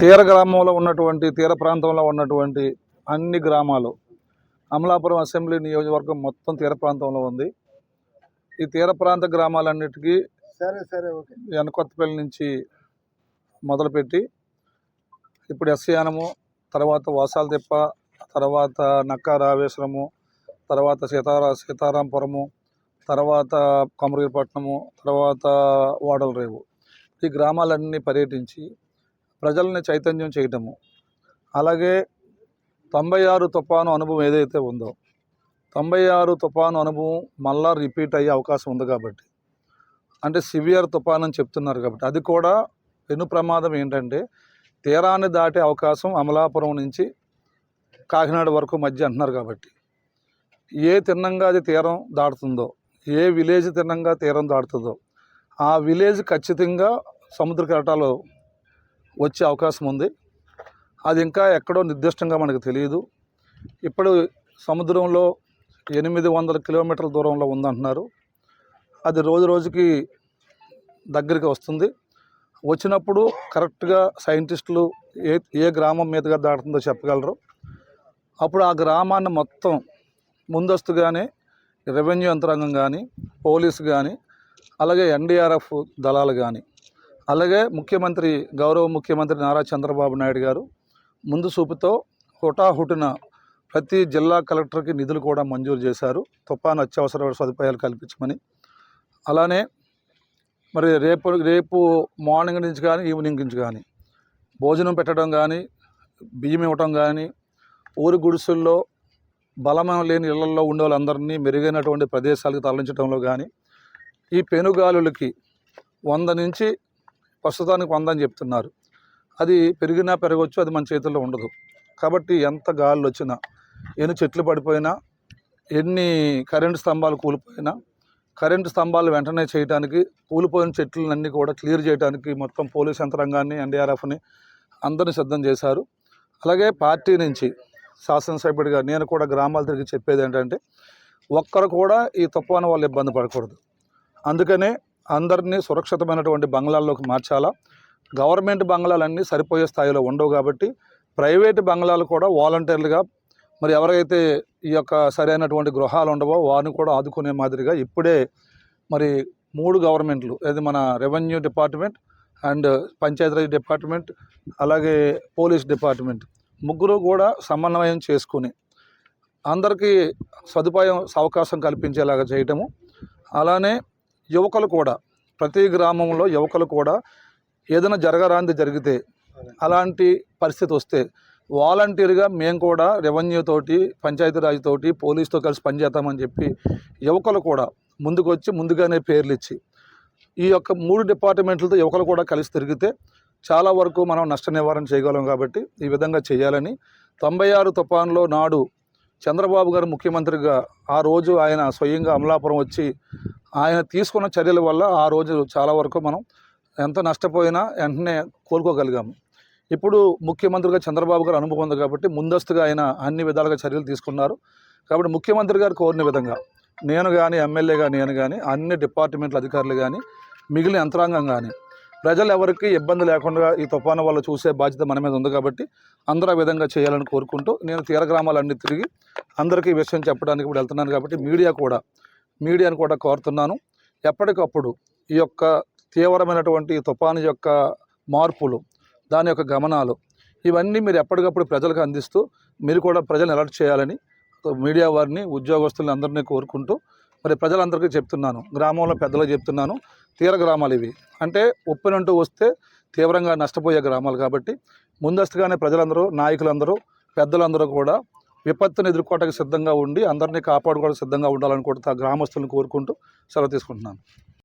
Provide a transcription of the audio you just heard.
తీర గ్రామంలో ఉన్నటువంటి తీర ప్రాంతంలో ఉన్నటువంటి అన్ని గ్రామాలు అమలాపురం అసెంబ్లీ నియోజకవర్గం మొత్తం తీర ప్రాంతంలో ఉంది. ఈ తీర ప్రాంత గ్రామాలన్నిటికీ ఎనకొత్తపల్లి నుంచి మొదలుపెట్టి ఇప్పుడు ఎస్యానము, తర్వాత వాసాలతిప్ప, తర్వాత నక్కా రావేశ్వరము, తర్వాత సీతారాంపురము, తర్వాత కొమరగిరిపట్నము, తర్వాత వాడలరేవు, ఈ గ్రామాలన్నీ పర్యటించి ప్రజల్ని చైతన్యం చేయటము. అలాగే 96 తుఫాను అనుభవం ఏదైతే ఉందో 96 తుఫాను అనుభవం మళ్ళా రిపీట్ అయ్యే అవకాశం ఉంది కాబట్టి, అంటే సివియర్ తుఫాను అని చెప్తున్నారు కాబట్టి, అది కూడా పెను ప్రమాదం ఏంటంటే తీరాన్ని దాటే అవకాశం అమలాపురం నుంచి కాకినాడ వరకు మధ్య అంటున్నారు కాబట్టి, ఏ తిన్నంగా అది తీరం దాటుతుందో, ఏ విలేజ్ తిన్నంగా తీరం దాటుతుందో ఆ విలేజ్ ఖచ్చితంగా సముద్ర కెరటాలు వచ్చే అవకాశం ఉంది. అది ఇంకా ఎక్కడో నిర్దిష్టంగా మనకు తెలియదు. ఇప్పుడు సముద్రంలో 800 కిలోమీటర్ల దూరంలో ఉందంటున్నారు. అది రోజు రోజుకి దగ్గరికి వస్తుంది. వచ్చినప్పుడు కరెక్ట్గా సైంటిస్టులు ఏ గ్రామం మీదుగా దాటుతుందో చెప్పగలరు. అప్పుడు ఆ గ్రామాన్ని మొత్తం ముందస్తుగానే రెవెన్యూ యంత్రాంగం కానీ, పోలీసు కానీ, అలాగే ఎన్డీఆర్ఎఫ్ దళాలు కానీ, అలాగే గౌరవ ముఖ్యమంత్రి నారా చంద్రబాబు నాయుడు గారు ముందు చూపుతో హుటాహుటిన ప్రతి జిల్లా కలెక్టర్కి నిధులు కూడా మంజూరు చేశారు, తుఫాను అత్యవసర సదుపాయాలు కల్పించమని. అలానే మరి రేపు మార్నింగ్ నుంచి కానీ ఈవినింగ్ నుంచి కానీ భోజనం పెట్టడం కానీ, బియ్యం ఇవ్వటం కానీ, ఊరి గుడిసెల్లో బలమైన లేని ఇళ్లలో ఉండే వాళ్ళందరినీ మెరుగైనటువంటి ప్రదేశాలకు తరలించడంలో కానీ, ఈ పెనుగాలులకి 100 నుంచి ప్రస్తుతానికి 100 అని చెప్తున్నారు. అది పెరిగినా పెరగవచ్చు, అది మన చేతుల్లో ఉండదు. కాబట్టి ఎంత గాలులు వచ్చినా, ఎన్ని చెట్లు పడిపోయినా, ఎన్ని కరెంటు స్తంభాలు కూలిపోయినా, కరెంటు స్తంభాలు వెంటనే చేయడానికి, కూలిపోయిన చెట్లన్నీ కూడా క్లియర్ చేయడానికి మొత్తం పోలీస్ యంత్రాంగాన్ని, ఎన్డీఆర్ఎఫ్ని అందరినీ సిద్ధం చేశారు. అలాగే పార్టీ నుంచి శాసనసభ్యుడిగా నేను కూడా గ్రామాల తిరిగి చెప్పేది ఏంటంటే, ఒక్కరు కూడా ఈ తుఫాను వల్ల ఇబ్బంది పడకూడదు. అందుకనే అందరినీ సురక్షితమైనటువంటి బంగ్లాల్లోకి మార్చాలా. గవర్నమెంట్ బంగ్లాలన్నీ సరిపోయే స్థాయిలో ఉండవు కాబట్టి ప్రైవేటు బంగ్లాలు కూడా వాలంటీర్లుగా మరి ఎవరైతే ఈ యొక్క సరైనటువంటి గృహాలు ఉండవో వారిని కూడా ఆదుకునే మాదిరిగా ఇప్పుడే మరి 3 గవర్నమెంట్లు, అది మన revenue department and Panchayati Raj department, అలాగే పోలీస్ డిపార్ట్మెంట్, ముగ్గురు కూడా సమన్వయం చేసుకుని అందరికీ అవకాశం కల్పించేలాగా చేయటము. అలానే యువకులు కూడా, ప్రతి గ్రామంలో యువకులు కూడా ఏదైనా జరగరాంది జరిగితే, అలాంటి పరిస్థితి వస్తే వాలంటీర్గా మేము కూడా రెవెన్యూతోటి, పంచాయతీరాజ్ తోటి, పోలీసుతో కలిసి పనిచేస్తామని చెప్పి యువకులు కూడా ముందుకు వచ్చి ముందుగానే పేర్లు ఇచ్చి ఈ యొక్క 3 డిపార్ట్మెంట్లతో యువకులు కూడా కలిసి తిరిగితే చాలా వరకు మనం నష్ట నివారణ చేయగలం. కాబట్టి ఈ విధంగా చేయాలని 96 తుఫాన్లో నాడు చంద్రబాబు గారు ముఖ్యమంత్రిగా ఆ రోజు ఆయన స్వయంగా అమలాపురం వచ్చి ఆయన తీసుకున్న చర్యల వల్ల ఆ రోజు చాలా వరకు మనం ఎంత నష్టపోయినా వెంటనే కోలుకోగలిగాము. ఇప్పుడు ముఖ్యమంత్రిగా చంద్రబాబు గారు అనుభవం ఉంది కాబట్టి ముందస్తుగా ఆయన అన్ని విధాలుగా చర్యలు తీసుకున్నారు. కాబట్టి ముఖ్యమంత్రి గారు కోరిన విధంగా నేను కానీ, ఎమ్మెల్యేగా నేను కానీ, అన్ని డిపార్ట్మెంట్ల అధికారులు కానీ, మిగిలిన యంత్రాంగం కానీ, ప్రజలు ఎవరికి ఇబ్బంది లేకుండా ఈ తుఫాను వల్ల చూసే బాధ్యత మన మీద ఉంది. కాబట్టి అందరూ ఆ విధంగా చేయాలని కోరుకుంటూ నేను తీర గ్రామాలన్నీ తిరిగి అందరికీ ఈ విషయం చెప్పడానికి ఇప్పుడు వెళ్తున్నాను. కాబట్టి మీడియాను కూడా కోరుతున్నాను, ఎప్పటికప్పుడు ఈ యొక్క తీవ్రమైనటువంటి తుఫాను యొక్క మార్పులు, దాని యొక్క గమనాలు, ఇవన్నీ మీరు ఎప్పటికప్పుడు ప్రజలకు అందిస్తూ మీరు కూడా ప్రజలను అలర్ట్ చేయాలని మీడియా వారిని, ఉద్యోగస్తులను అందరినీ కోరుకుంటూ మరి ప్రజలందరికీ చెప్తున్నాను, గ్రామంలో పెద్దలకు చెప్తున్నాను. తీర గ్రామాలు ఇవి అంటే ఉప్పెనంటూ వస్తే తీవ్రంగా నష్టపోయే గ్రామాలు కాబట్టి ముందస్తుగానే ప్రజలందరూ, నాయకులందరూ, పెద్దలందరూ కూడా విపత్తును ఎదుర్కోవడానికి సిద్ధంగా ఉండి అందరినీ కాపాడుకోవడానికి సిద్ధంగా ఉండాలని కూడా గ్రామస్తులను కోరుకుంటూ సెలవు తీసుకుంటున్నాను.